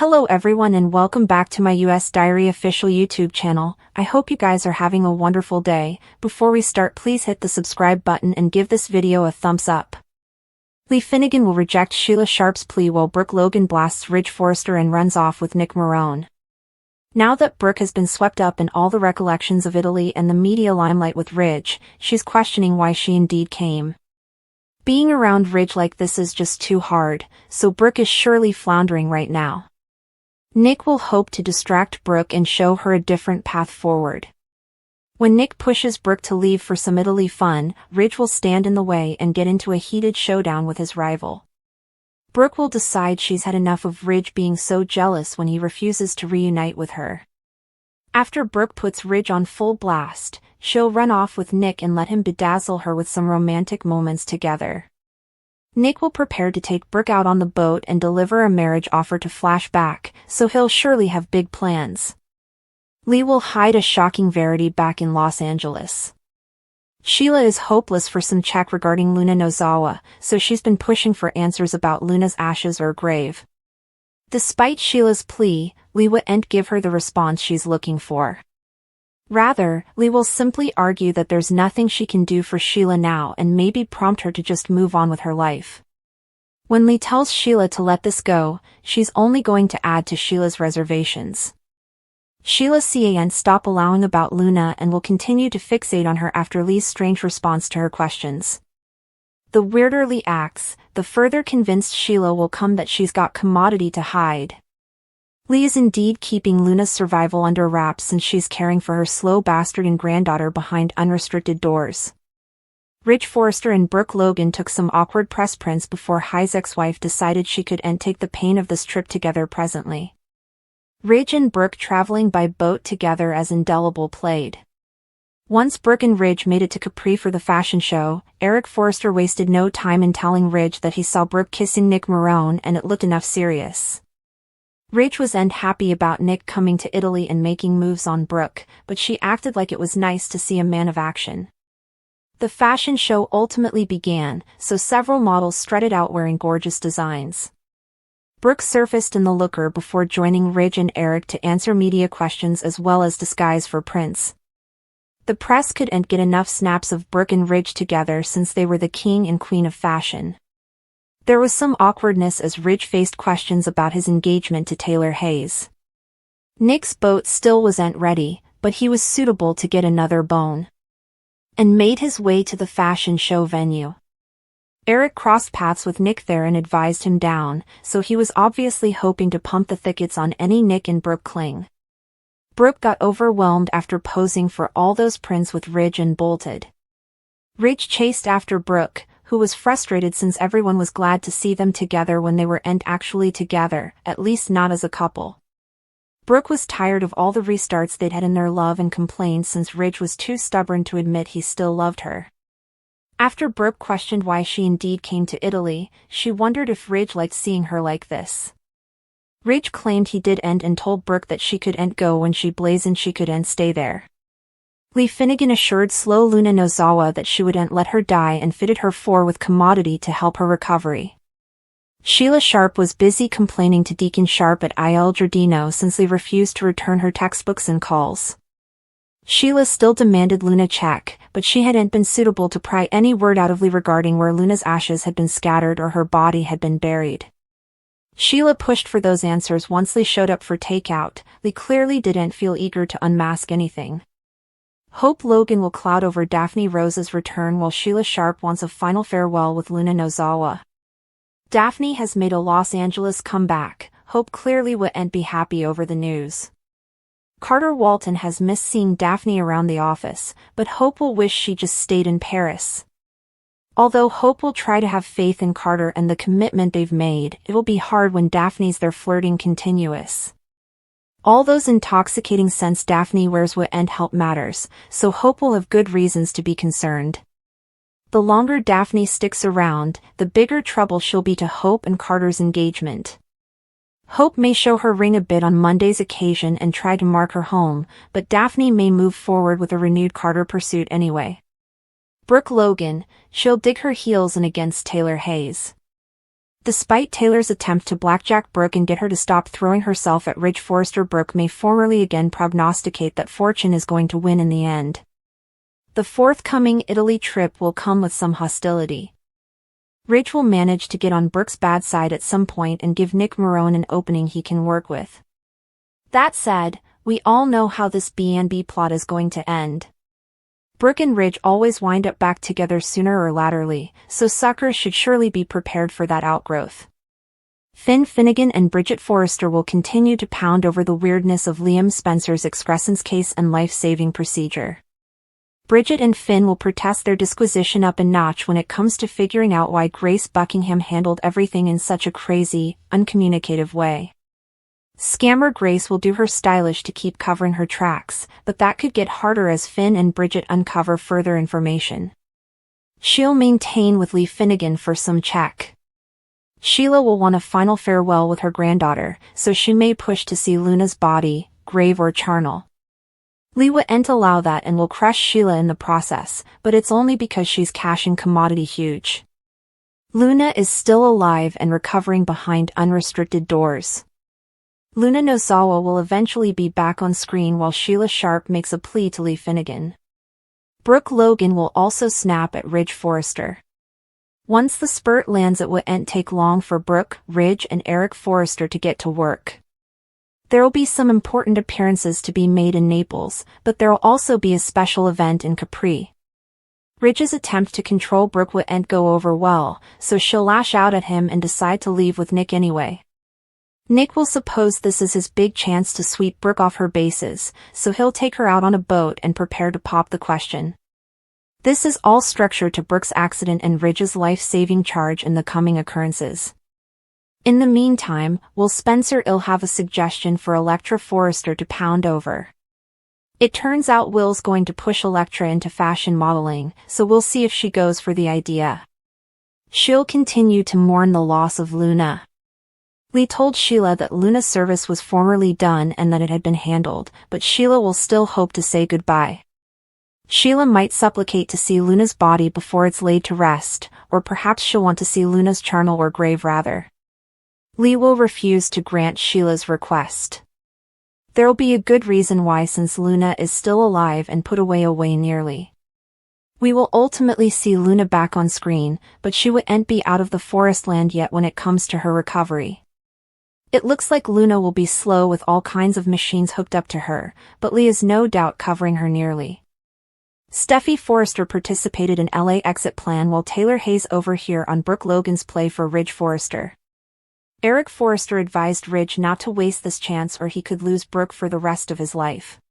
Hello everyone and welcome back to my US Diary official YouTube channel. I hope you guys are having a wonderful day. Before we start, please hit the subscribe button and give this video a thumbs up. Lee Finnegan will reject Sheila Sharp's plea while Brooke Logan blasts Ridge Forrester and runs off with Nick Marone. Now that Brooke has been swept up in all the recollections of Italy and the media limelight with Ridge, she's questioning why she indeed came. Being around Ridge like this is just too hard, so Brooke is surely floundering right now. Nick will hope to distract Brooke and show her a different path forward. When Nick pushes Brooke to leave for some Italy fun, Ridge will stand in the way and get into a heated showdown with his rival. Brooke will decide she's had enough of Ridge being so jealous when he refuses to reunite with her. After Brooke puts Ridge on full blast, she'll run off with Nick and let him bedazzle her with some romantic moments together. Nick will prepare to take Brooke out on the boat and deliver a marriage offer to Flashback, so he'll surely have big plans. Lee will hide a shocking verity back in Los Angeles. Sheila is hopeless for some check regarding Luna Nozawa, so she's been pushing for answers about Luna's ashes or grave. Despite Sheila's plea, Lee won't give her the response she's looking for. Rather, Lee will simply argue that there's nothing she can do for Sheila now and maybe prompt her to just move on with her life. When Lee tells Sheila to let this go, she's only going to add to Sheila's reservations. Sheila can't stop allowing about Luna and will continue to fixate on her after Lee's strange response to her questions. The weirder Lee acts, the further convinced Sheila will come that she's got commodity to hide. Lee is indeed keeping Luna's survival under wraps since she's caring for her slow bastard and granddaughter behind unrestricted doors. Ridge Forrester and Brooke Logan took some awkward press prints before High's ex-wife decided she couldn't take the pain of this trip together presently. Ridge and Brooke traveling by boat together as indelible played. Once Brooke and Ridge made it to Capri for the fashion show, Eric Forrester wasted no time in telling Ridge that he saw Brooke kissing Nick Marone and it looked enough serious. Ridge was happy about Nick coming to Italy and making moves on Brooke, but she acted like it was nice to see a man of action. The fashion show ultimately began, so several models strutted out wearing gorgeous designs. Brooke surfaced in the looker before joining Ridge and Eric to answer media questions as well as disguise for prints. The press couldn't get enough snaps of Brooke and Ridge together since they were the king and queen of fashion. There was some awkwardness as Ridge faced questions about his engagement to Taylor Hayes. Nick's boat still wasn't ready, but he was suitable to get another bone. And made his way to the fashion show venue. Eric crossed paths with Nick there and advised him down, so he was obviously hoping to pump the thickets on any Nick and Brooke cling. Brooke got overwhelmed after posing for all those prints with Ridge and bolted. Ridge chased after Brooke, who was frustrated since everyone was glad to see them together when they weren't actually together, at least not as a couple. Brooke was tired of all the restarts they'd had in their love and complained since Ridge was too stubborn to admit he still loved her. After Brooke questioned why she indeed came to Italy, she wondered if Ridge liked seeing her like this. Ridge claimed he didn't and told Brooke that she couldn't go when she blazed she couldn't stay there. Lee Finnegan assured slow Luna Nozawa that she wouldn't let her die and fitted her with commodity to help her recovery. Sheila Sharp was busy complaining to Deacon Sharp at Il Giardino since Lee refused to return her textbooks and calls. Sheila still demanded Luna check, but she hadn't been suitable to pry any word out of Lee regarding where Luna's ashes had been scattered or her body had been buried. Sheila pushed for those answers once Lee showed up for takeout. Lee clearly didn't feel eager to unmask anything. Hope Logan will cloud over Daphne Rose's return while Sheila Sharp wants a final farewell with Luna Nozawa. Daphne has made a Los Angeles comeback. Hope clearly wouldn't be happy over the news. Carter Walton has missed seeing Daphne around the office, but Hope will wish she just stayed in Paris. Although Hope will try to have faith in Carter and the commitment they've made, it will be hard when Daphne's their flirting continuous. All those intoxicating scents Daphne wears wouldn't help matters, so Hope will have good reasons to be concerned. The longer Daphne sticks around, the bigger trouble she'll be to Hope and Carter's engagement. Hope may show her ring a bit on Monday's occasion and try to mark her home, but Daphne may move forward with a renewed Carter pursuit anyway. Brooke Logan, she'll dig her heels in against Taylor Hayes. Despite Taylor's attempt to blackjack Brooke and get her to stop throwing herself at Ridge Forrester, Brooke may formally again prognosticate that fortune is going to win in the end. The forthcoming Italy trip will come with some hostility. Ridge will manage to get on Brooke's bad side at some point and give Nick Marone an opening he can work with. That said, we all know how this B&B plot is going to end. Brooke and Ridge always wind up back together sooner or laterly, so suckers should surely be prepared for that outgrowth. Finn Finnegan and Bridget Forrester will continue to pound over the weirdness of Liam Spencer's excrescence case and life-saving procedure. Bridget and Finn will protest their disquisition up a notch when it comes to figuring out why Grace Buckingham handled everything in such a crazy, uncommunicative way. Scammer Grace will do her stylish to keep covering her tracks, but that could get harder as Finn and Bridget uncover further information. She'll maintain with Lee Finnegan for some check. Sheila will want a final farewell with her granddaughter, so she may push to see Luna's body, grave or charnel. Lee wouldn't allow that and will crush Sheila in the process, but it's only because she's cashing commodity huge. Luna is still alive and recovering behind unrestricted doors. Luna Nozawa will eventually be back on screen while Sheila Sharp makes a plea to Lee Finnegan. Brooke Logan will also snap at Ridge Forrester. Once the spurt lands, it wouldn't take long for Brooke, Ridge and Eric Forrester to get to work. There will be some important appearances to be made in Naples, but there will also be a special event in Capri. Ridge's attempt to control Brooke wouldn't go over well, so she'll lash out at him and decide to leave with Nick anyway. Nick will suppose this is his big chance to sweep Brooke off her bases, so he'll take her out on a boat and prepare to pop the question. This is all structured to Brooke's accident and Ridge's life-saving charge in the coming occurrences. In the meantime, Will Spencer-Ill have a suggestion for Electra Forrester to pound over. It turns out Will's going to push Electra into fashion modeling, so we'll see if she goes for the idea. She'll continue to mourn the loss of Luna. Lee told Sheila that Luna's service was formerly done and that it had been handled, but Sheila will still hope to say goodbye. Sheila might supplicate to see Luna's body before it's laid to rest, or perhaps she'll want to see Luna's charnel or grave rather. Lee will refuse to grant Sheila's request. There'll be a good reason why, since Luna is still alive and put away nearly. We will ultimately see Luna back on screen, but she wouldn't be out of the forest land yet when it comes to her recovery. It looks like Luna will be slow with all kinds of machines hooked up to her, but Lee is no doubt covering her nearly. Steffi Forrester participated in LA Exit Plan while Taylor Hayes over here on Brooke Logan's play for Ridge Forrester. Eric Forrester advised Ridge not to waste this chance or he could lose Brooke for the rest of his life.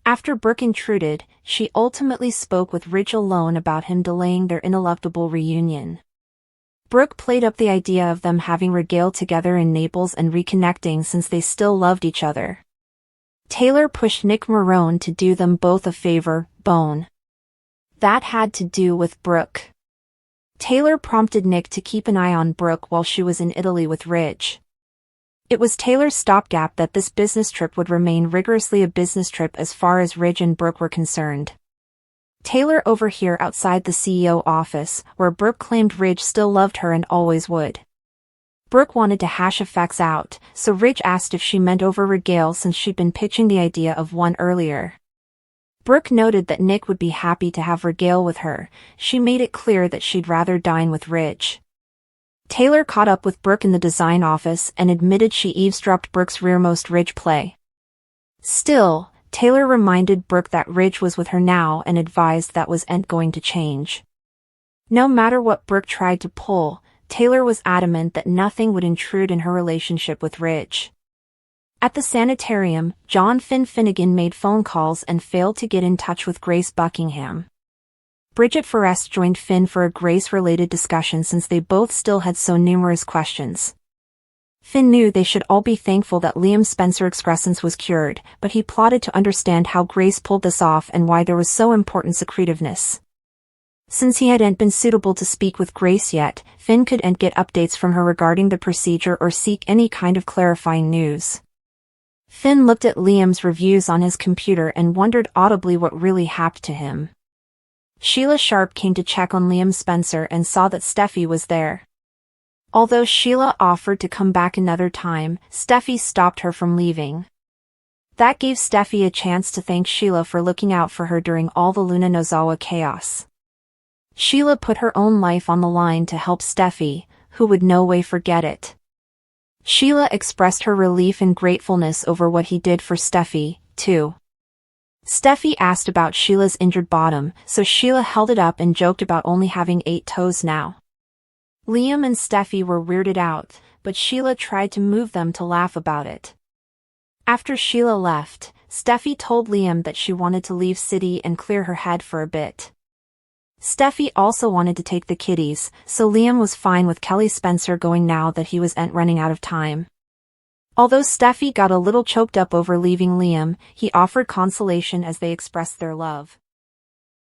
After Brooke intruded, she ultimately spoke with Ridge alone about him delaying their ineluctable reunion. Brooke played up the idea of them having regaled together in Naples and reconnecting since they still loved each other. Taylor pushed Nick Marone to do them both a favor, bone. That had to do with Brooke. Taylor prompted Nick to keep an eye on Brooke while she was in Italy with Ridge. It was Taylor's stopgap that this business trip would remain rigorously a business trip as far as Ridge and Brooke were concerned. Taylor over here outside the CEO office, where Brooke claimed Ridge still loved her and always would. Brooke wanted to hash effects out, so Ridge asked if she meant over regale since she'd been pitching the idea of one earlier. Brooke noted that Nick would be happy to have regale with her. She made it clear that she'd rather dine with Ridge. Taylor caught up with Brooke in the design office and admitted she eavesdropped Brooke's rearmost Ridge play. Still, Taylor reminded Brooke that Ridge was with her now and advised that wasn't going to change. No matter what Brooke tried to pull, Taylor was adamant that nothing would intrude in her relationship with Ridge. At the sanitarium, John Finnegan made phone calls and failed to get in touch with Grace Buckingham. Bridget Forrest joined Finn for a Grace-related discussion since they both still had so numerous questions. Finn knew they should all be thankful that Liam Spencer's excrescence was cured, but he plotted to understand how Grace pulled this off and why there was so important secretiveness. Since he hadn't been suitable to speak with Grace yet, Finn couldn't get updates from her regarding the procedure or seek any kind of clarifying news. Finn looked at Liam's reviews on his computer and wondered audibly what really happened to him. Sheila Sharp came to check on Liam Spencer and saw that Steffi was there. Although Sheila offered to come back another time, Steffi stopped her from leaving. That gave Steffi a chance to thank Sheila for looking out for her during all the Luna Nozawa chaos. Sheila put her own life on the line to help Steffi, who would no way forget it. Sheila expressed her relief and gratefulness over what he did for Steffi, too. Steffi asked about Sheila's injured bottom, so Sheila held it up and joked about only having 8 toes now. Liam and Steffi were weirded out, but Sheila tried to move them to laugh about it. After Sheila left, Steffi told Liam that she wanted to leave city and clear her head for a bit. Steffi also wanted to take the kiddies, so Liam was fine with Kelly Spencer going now that he was running out of time. Although Steffi got a little choked up over leaving Liam, he offered consolation as they expressed their love.